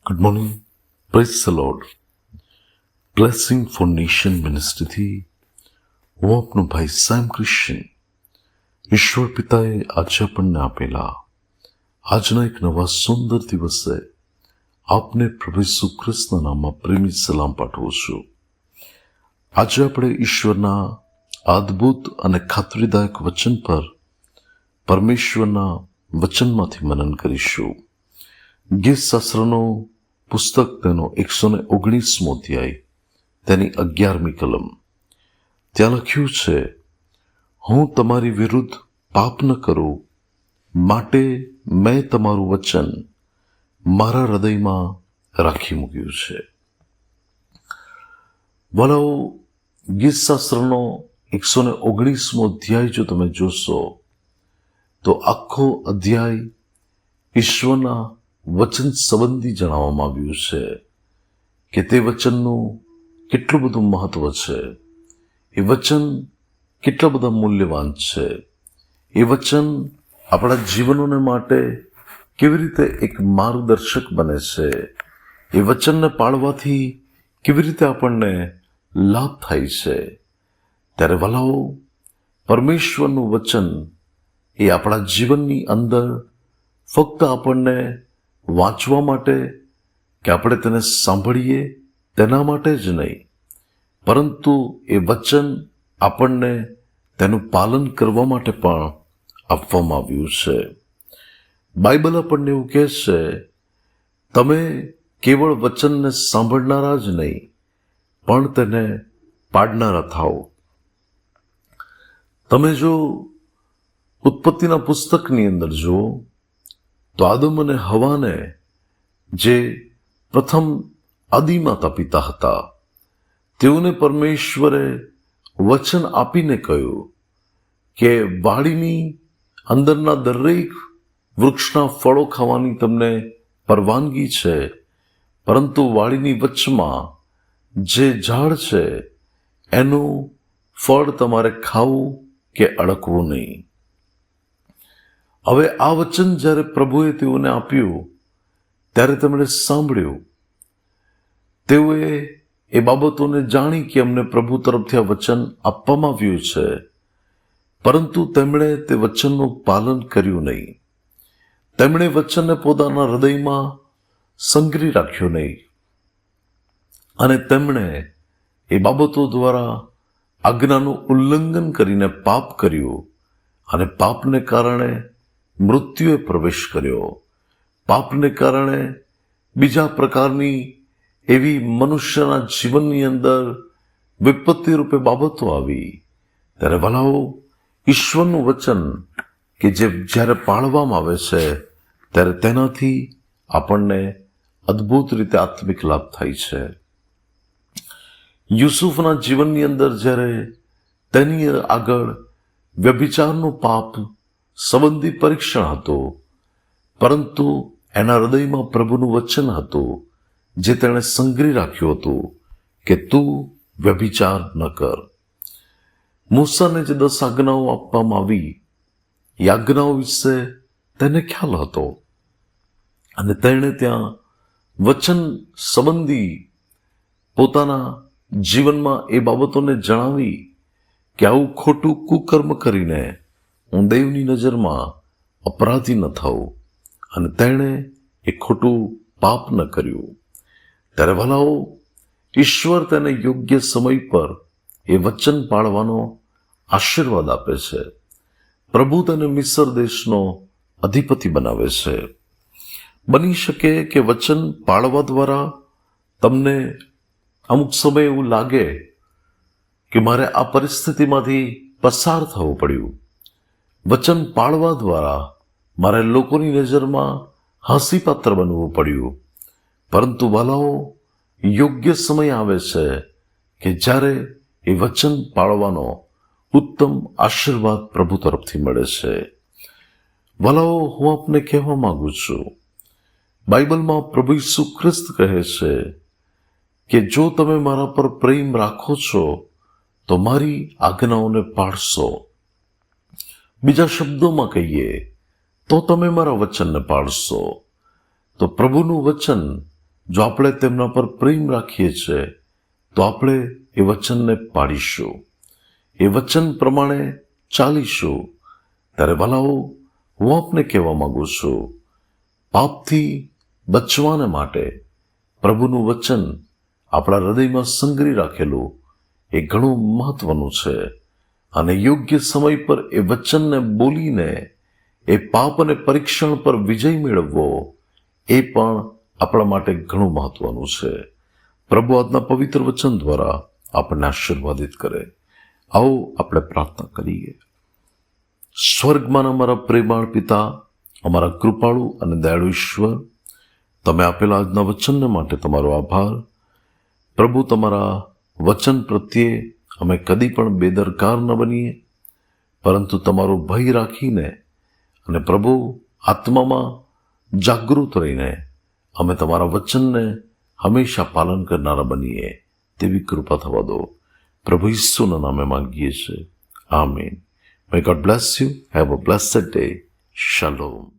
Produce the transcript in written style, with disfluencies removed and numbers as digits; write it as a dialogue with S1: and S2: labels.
S1: Good morning. Praise the lord. Blessing for nation મિનિસ્ટ્રીથી હું આપનો ભાઈ સેમ ક્રિશ્ચન. ઈશ્વર પિતાએ આજે આપણને આપેલા આજના એક નવા સુંદર દિવસે આપને પ્રભુ ઈસુ ખ્રિસ્તના નામમાં પ્રેમી સલામ પાઠવું છું. આજે આપણે ઈશ્વરના અદ્ભુત અને ખાતરીદાયક વચન પર પરમેશ્વરના વચનમાંથી મનન કરીશું. ગીત શાસ્ત્રનો પુસ્તક તેનો 119મો અધ્યાય તેની 11મી કલમ. ત્યાં લખ્યું છે, હું તમારી વિરુદ્ધ પાપ ન કરું માટે મેં તમારું વચન મારા હૃદયમાં રાખી મૂક્યું છે. વલાઓ, ગીત શાસ્ત્રનો 119મો અધ્યાય જો તમે જોશો તો આખો અધ્યાય ઈશ્વરના વચન સંબંધી જણાવવામાં આવ્યું છે કે તે વચનનું કેટલું બધું મહત્વ છે, એ વચન કેટલા બધા મૂલ્યવાન છે, એ વચન આપણા જીવનોને માટે કેવી રીતે એક માર્ગદર્શક બને છે, એ વચનને પાળવાથી કેવી રીતે આપણને લાભ થાય છે. ત્યારે વલાઓ, પરમેશ્વરનું વચન એ આપણા જીવનની અંદર ફક્ત આપણને વાંચવા માટે કે આપણે તેને સાંભળીએ તેના માટે જ નહીં, પરંતુ એ વચન આપણને તેનું પાલન કરવા માટે પણ આપવામાં આવ્યું છે. બાઇબલ આપણને એવું કહે છે, તમે કેવળ વચનને સાંભળનારા જ નહીં પણ તેને પાડનારા થાઓ. તમે જો ઉત્પત્તિના પુસ્તકની અંદર જુઓ તો આદમ અને હવાને, જે પ્રથમ આદિમાતા પિતા હતા, તેઓને પરમેશ્વરે વચન આપીને કહ્યું કે વાડીની અંદરના દરેક વૃક્ષના ફળો ખાવાની તમને પરવાનગી છે, પરંતુ વાડીની વચમાં જે ઝાડ છે એનું ફળ તમારે ખાવું કે અડકવું નહીં. હવે આ વચન જ્યારે પ્રભુએ તેઓને આપ્યું ત્યારે તેમણે સાંભળ્યું. તેઓએ એ બાબતોને જાણી કે અમને પ્રભુ તરફથી આ વચન આપવામાં આવ્યું છે, પરંતુ તેમણે તે વચનનું પાલન કર્યું નહીં. તેમણે વચનને પોતાના હૃદયમાં સંગ્રહી રાખ્યું નહીં અને તેમણે એ બાબતો દ્વારા આજ્ઞાનું ઉલ્લંઘન કરીને પાપ કર્યું અને પાપને કારણે મૃત્યુએ પ્રવેશ કર્યો. પાપને કારણે બીજા પ્રકારની એવી મનુષ્યના જીવનની અંદર વિપત્તિ રૂપે બાબતો આવી. ત્યારે વલાઓ, ઈશ્વરનું વચન કે જે જ્યારે પાળવામાં આવે છે ત્યારે તેનાથી આપણને અદ્ભુત રીતે આત્મિક લાભ થાય છે. યુસુફના જીવનની અંદર જ્યારે તેની આગળ વ્યભિચારનું પાપ સંબંધી પરીક્ષણ હતું, પરંતુ એના હૃદયમાં પ્રભુનું વચન હતું જે તેણે સંગ્રહી રાખ્યું હતું કે તું વ્યભિચાર ન કર. મૂસાને જે 10 આજ્ઞાઓ આપવામાં આવી, એ આજ્ઞાઓ વિશે તેને ખ્યાલ હતો અને તેણે ત્યાં વચન સંબંધી પોતાના જીવનમાં એ બાબતોને જણાવી કે આવું ખોટું કુકર્મ કરીને હું દેવની નજરમાં અપરાધી ન થઉં, અને તેણે એ ખોટું પાપ ન કર્યું. ત્યારે ભલાઓ, ઈશ્વર તેને યોગ્ય સમય પર એ વચન પાળવાનો આશીર્વાદ આપે છે. પ્રભુ તેને મિસર દેશનો અધિપતિ બનાવે છે. બની શકે કે વચન પાળવા દ્વારા તમને અમુક સમય એવું લાગે કે મારે આ પરિસ્થિતિમાંથી પસાર થવું પડ્યું. વચન પાળવા દ્વારા મારે લોકોની નજરમાં હાસ્યપાત્ર બનવું પડ્યું. પરંતુ વાલાઓ, યોગ્ય સમય આવે છે કે જ્યારે એ વચન પાળવાનો ઉત્તમ આશીર્વાદ પ્રભુ તરફથી મળે છે. વાલાઓ, હું આપને કહેવા માંગુ છું, બાઇબલમાં પ્રભુ ઈસુ ખ્રિસ્ત કહે છે કે જો તમે મારા પર પ્રેમ રાખો છો તો મારી આજ્ઞાઓને પાળશો. બીજા શબ્દોમાં કહીએ તો તમે મારા વચનને પાળશો. તો પ્રભુનું વચન જો આપણે તેમના પર પ્રેમ રાખીએ છીએ તો આપણે એ વચનને પાડીશું, એ વચન પ્રમાણે ચાલીશું. ત્યારે વાલાઓ, હું આપને કહેવા માંગુ છું, પાપથી બચવાને માટે પ્રભુનું વચન આપણા હૃદયમાં સંગ્રહી રાખેલું એ ઘણું મહત્વનું છે. અને યોગ્ય સમય પર એ વચનને બોલીને એ પાપ અને પરીક્ષણ પર વિજય મેળવવો એ પણ આપણા માટે ઘણું મહત્વનું છે. પ્રભુ આજના પવિત્ર વચન દ્વારા આપણને આશીર્વાદિત કરે. આવો આપણે પ્રાર્થના કરીએ. સ્વર્ગમાં અમારા પ્રેમાળ પિતા, અમારા કૃપાળુ અને દયાળુ ઈશ્વર, તમે આપેલા આજના વચનને માટે તમારો આભાર. પ્રભુ, તમારા વચન પ્રત્યે અમે કદી પણ બેદરકાર ન બનીએ, પરંતુ તમારો ભય રાખીને અને પ્રભુ આત્મામાં જાગૃત રહીને અમે તમારા વચનને હંમેશા પાલન કરનારા બનીએ તેવી કૃપા થવા દો. પ્રભુ ઈસુના નામે માંગીએ છીએ. આમીન. May God bless you. Have a blessed day. Shalom.